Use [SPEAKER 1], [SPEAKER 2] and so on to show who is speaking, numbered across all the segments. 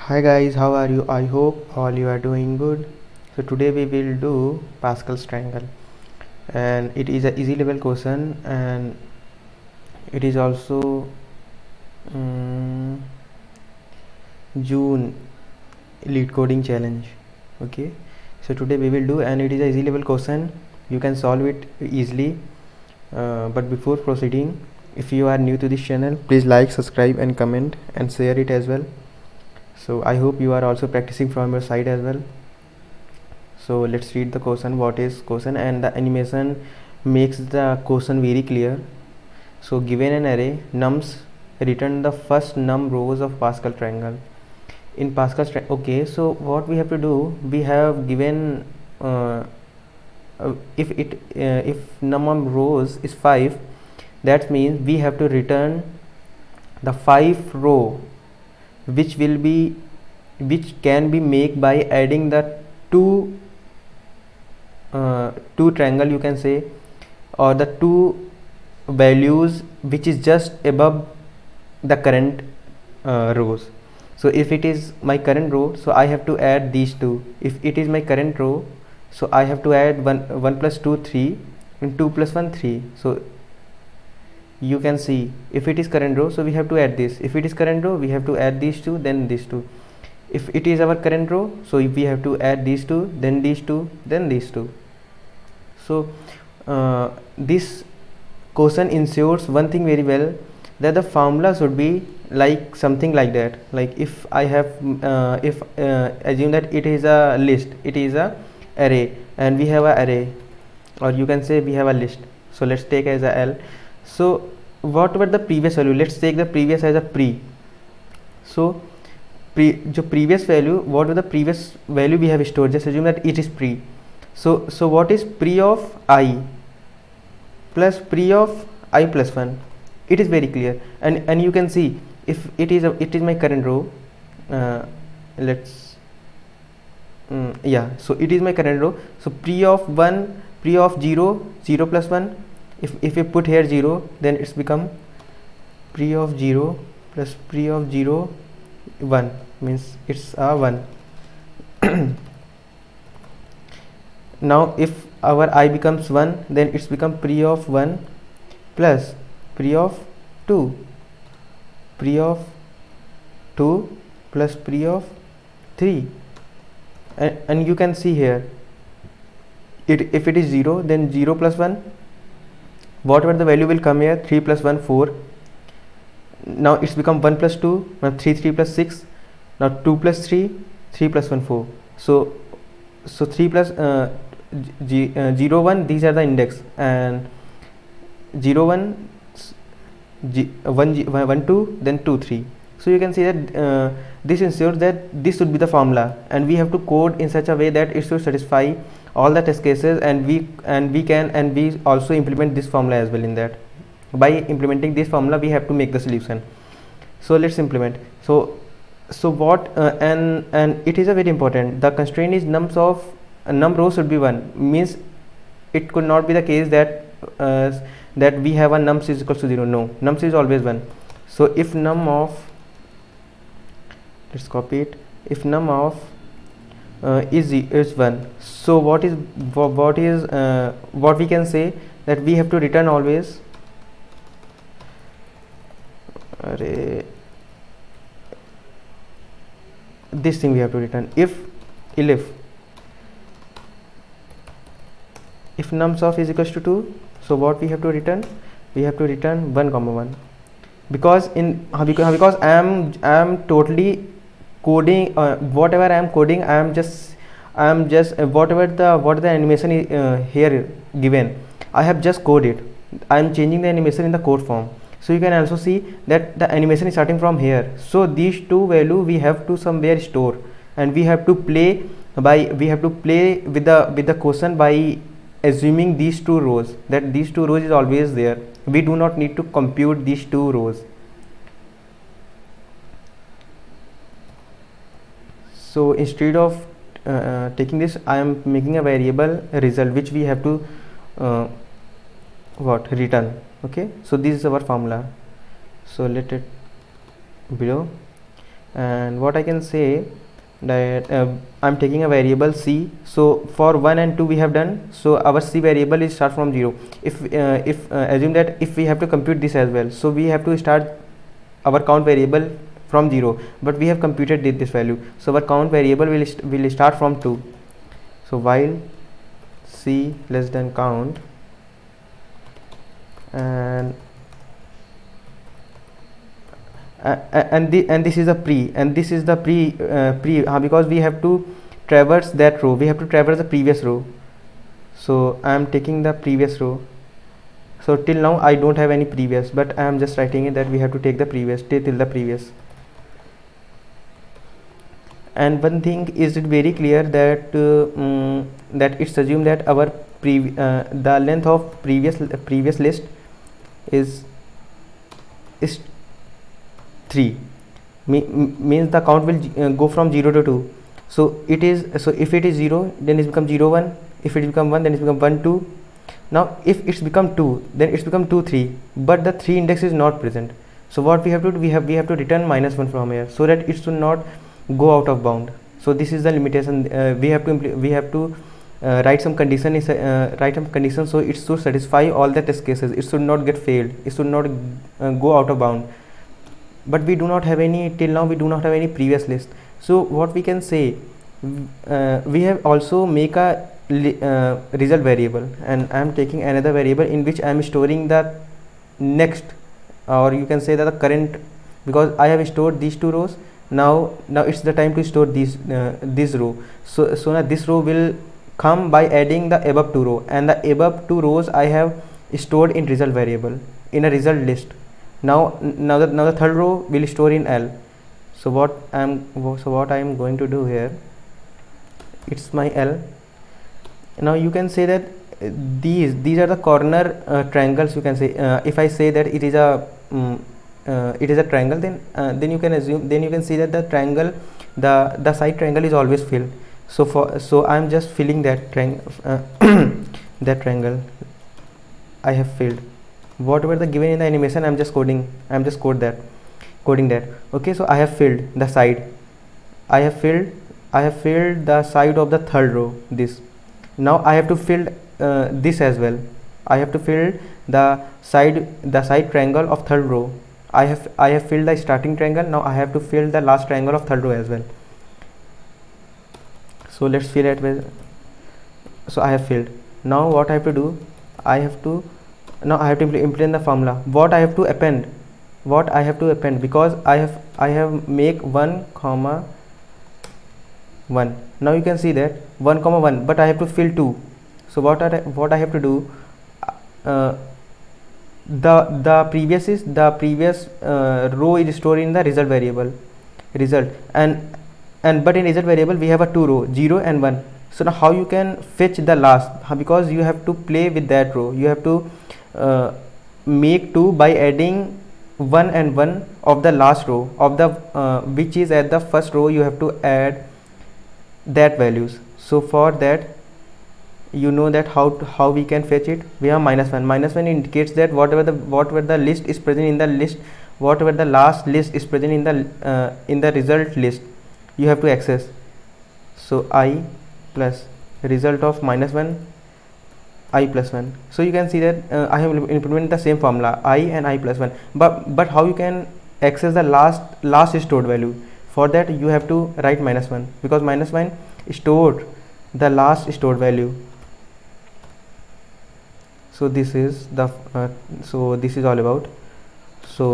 [SPEAKER 1] Hi guys, how are you? I hope all you are doing good. So today we will do Pascal's triangle, and it is a easy level question, and it is also um, June lead coding challenge. Okay, so today we will do, and it is a easy level question. You can solve it easily. But before proceeding, if you are new to this channel, please like, subscribe, and comment, and share it as well. So I hope you are also practicing from your side as well. So let's read the question. What is question? And the animation makes the question very clear. So given an array nums, return the first num rows of Pascal triangle. In Pascal okay, so what we have to do, we have given if num of rows is 5, that means we have to return the 5 row which can be made by adding the two triangle, you can say, or the two values which is just above the current rows. So if it is my current row, so I have to add these two. If it is my current row, so I have to add 1 plus 2 3 and 2 plus 1 3. So you can see, if it is current row, so we have to add this. If it is current row, we have to add these two, then these two. If it is our current row, so if we have to add these two, then these two, then these two. So this question ensures one thing very well, that the formula should be like something like that. Like if I have assume that it is a list, it is a array, and we have a array, or you can say we have a list. So let's take as a L. So whatever the previous value, let's take the previous as a pre. So previous value, whatever the previous value we have stored, just assume that it is pre. So what is pre of I plus pre of I plus 1? It is very clear, and you can see, if it is my current row, let's yeah, so it is my current row. So pre of 1, pre of 0, 0 plus 1, if you put here 0, then it's become pre of 0 plus pre of 0 1, means it's a 1. Now if our I becomes 1, then it's become pre of 1 plus pre of 2, pre of 2 plus pre of 3, and you can see here, if it is 0, then 0 plus 1, whatever the value will come here, 3 plus 1 4. Now it's become 1 plus 2, now 3 plus 6, now 2 plus 3, 3 plus 1 4. So 3 plus 0 1, these are the index, and 0 1 1 2, then 2 3. So you can see that this ensures that this should be the formula, and we have to code in such a way that it should satisfy all the test cases, and we also implement this formula as well. In that, by implementing this formula, we have to make the solution. So let's implement. So what and it is a very important, the constraint is nums of num row should be 1, means it could not be the case that that we have a nums is equals to 0. No, nums is always 1. So if num of, let's copy it, if num of is 1, so what we can say, that we have to return always this thing we have to return. If nums of is equals to 2, so what we have to return, we have to return 1 comma 1, because I am totally coding, whatever I am coding, I am just whatever the animation is here given, I have just coded. I am changing the animation in the code form. So you can also see that the animation is starting from here. So these two value we have to somewhere store, and we have to play with the question by assuming these two rows, that these two rows is always there. We do not need to compute these two rows. So instead of taking this, I am making a variable result which we have to return. Okay, so this is our formula. So let it below. And what I can say that I'm taking a variable c. So for 1 and 2 we have done, so our c variable is start from 0. If assume that if we have to compute this as well, so we have to start our count variable from 0, but we have computed this value, so our count variable will start from 2. So while c less than count, and this is a pre, and this is the pre because we have to traverse that row, we have to traverse the previous row. So I am taking the previous row. So till now I don't have any previous, but I am just writing it that we have to take the previous, till the previous. And one thing is it very clear that that it's assumed that our the length of previous list is 3, means the count will go from 0 to 2. So it is, so if it is 0, then it become 0 1, if it become 1, then it become 1 2. Now if it's become 2, then it's become 2 3, but the 3 index is not present. So what we have to do, we have to return -1 from here, so that it should not go out of bound. So this is the limitation. We have to write some condition, so it should satisfy all the test cases. It should not get failed, it should not go out of bound. But we do not have any, till now we do not have any previous list. So what we can say, we have also make a result variable, and I am taking another variable in which I am storing the next, or you can say that the current, because I have stored these 2 rows. Now it's the time to store this row. So now this row will come by adding the above 2 row, and the above 2 rows I have stored in result variable, in a result list. Now the third row will store in L. So what I am going to do here, it's my L. Now you can say that these are the corner triangles. You can say if I say that it is a triangle, then you can assume, then you can see that the triangle, the side triangle is always filled. So I am just filling that that triangle I have filled. Whatever the given in the animation, I'm just coding that. Okay, so I have filled the side, I have filled the side of the third row, this. Now I have to fill this as well. I have to fill the side triangle of third row. I have filled the starting triangle. Now I have to fill the last triangle of third row as well. So let's fill it with, so I have filled. Now what I have to do, I have to implement the formula. What I have to append, because I have make 1 comma 1. Now you can see that 1 comma 1, but I have to fill 2. So what I have to do, the previous row is stored in the result variable, and but in result variable we have a 2 row, 0 and 1. So now how you can fetch the last, because you have to play with that row, you have to make 2 by adding 1 and 1 of the last row of the which is at the first row. You have to add that values. So for that, you know that how we can fetch it. We have -1. -1 indicates that whatever the list is present in the list, whatever the last list is present in the result list, you have to access. So I plus result of -1, I plus 1. So you can see that I have implemented the same formula, I and I plus 1. But how you can access the last stored value? For that you have to write -1, because -1 stored the last stored value. So this is the so this is all about. So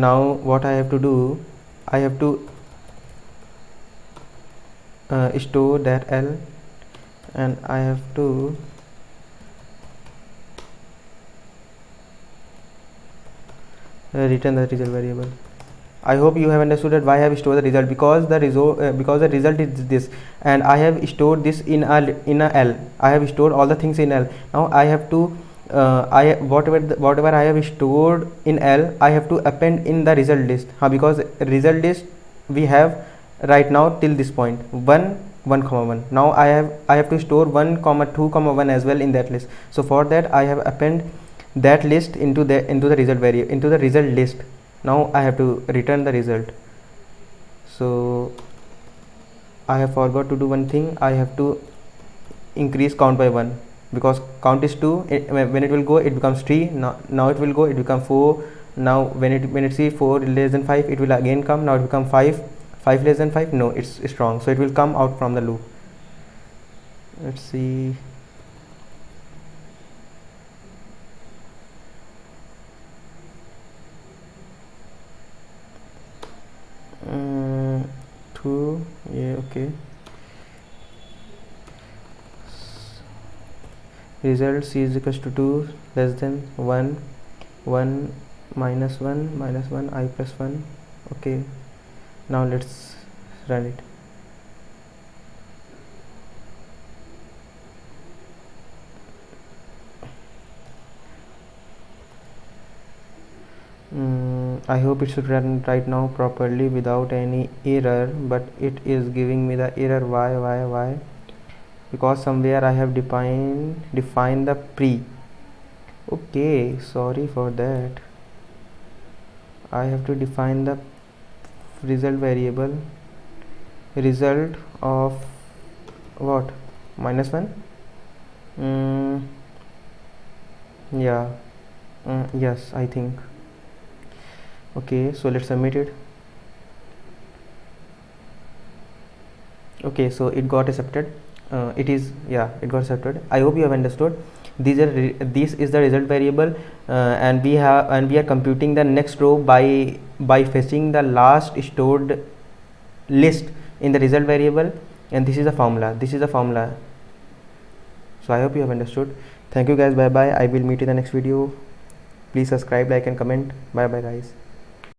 [SPEAKER 1] now what I have to do, I have to store that L, and I have to return the result variable. I hope you have understood that why I have stored the result, because the result is this, and I have stored this in a L. I have stored all the things in L. Now I have to whatever I have stored in L, I have to append in the result list. Because result list we have right now till this point 1 comma 1. Now I have to store 1 comma 2 comma 1 as well in that list. So for that I have append that list into the result variable, into the result list. Now I have to return the result. So I have forgot to do one thing. I have to increase count by 1 because count is 2. When it will go, it becomes 3. Now it will go, it become 4. Now when it see 4 less than 5, it will again come. Now it become 5. 5 less than 5, no, it's strong, so it will come out from the loop. Let's see. Two, yeah, okay. Result c is equals to 2 less than 1, 1 minus 1 minus 1 I plus 1. Okay, now let's run it. I hope it should run right now properly without any error, but it is giving me the error. Why? Because somewhere I have defined the pre. Okay, sorry for that. I have to define the result variable, result of what, -1. Yeah, yes, I think. Okay, so let's submit it. Okay, so it got accepted. It got accepted. I hope you have understood. This is the result variable, and we are computing the next row by fetching the last stored list in the result variable, and this is the formula. So I hope you have understood. Thank you guys. Bye bye. I will meet you in the next video. Please subscribe, like and comment. Bye bye guys.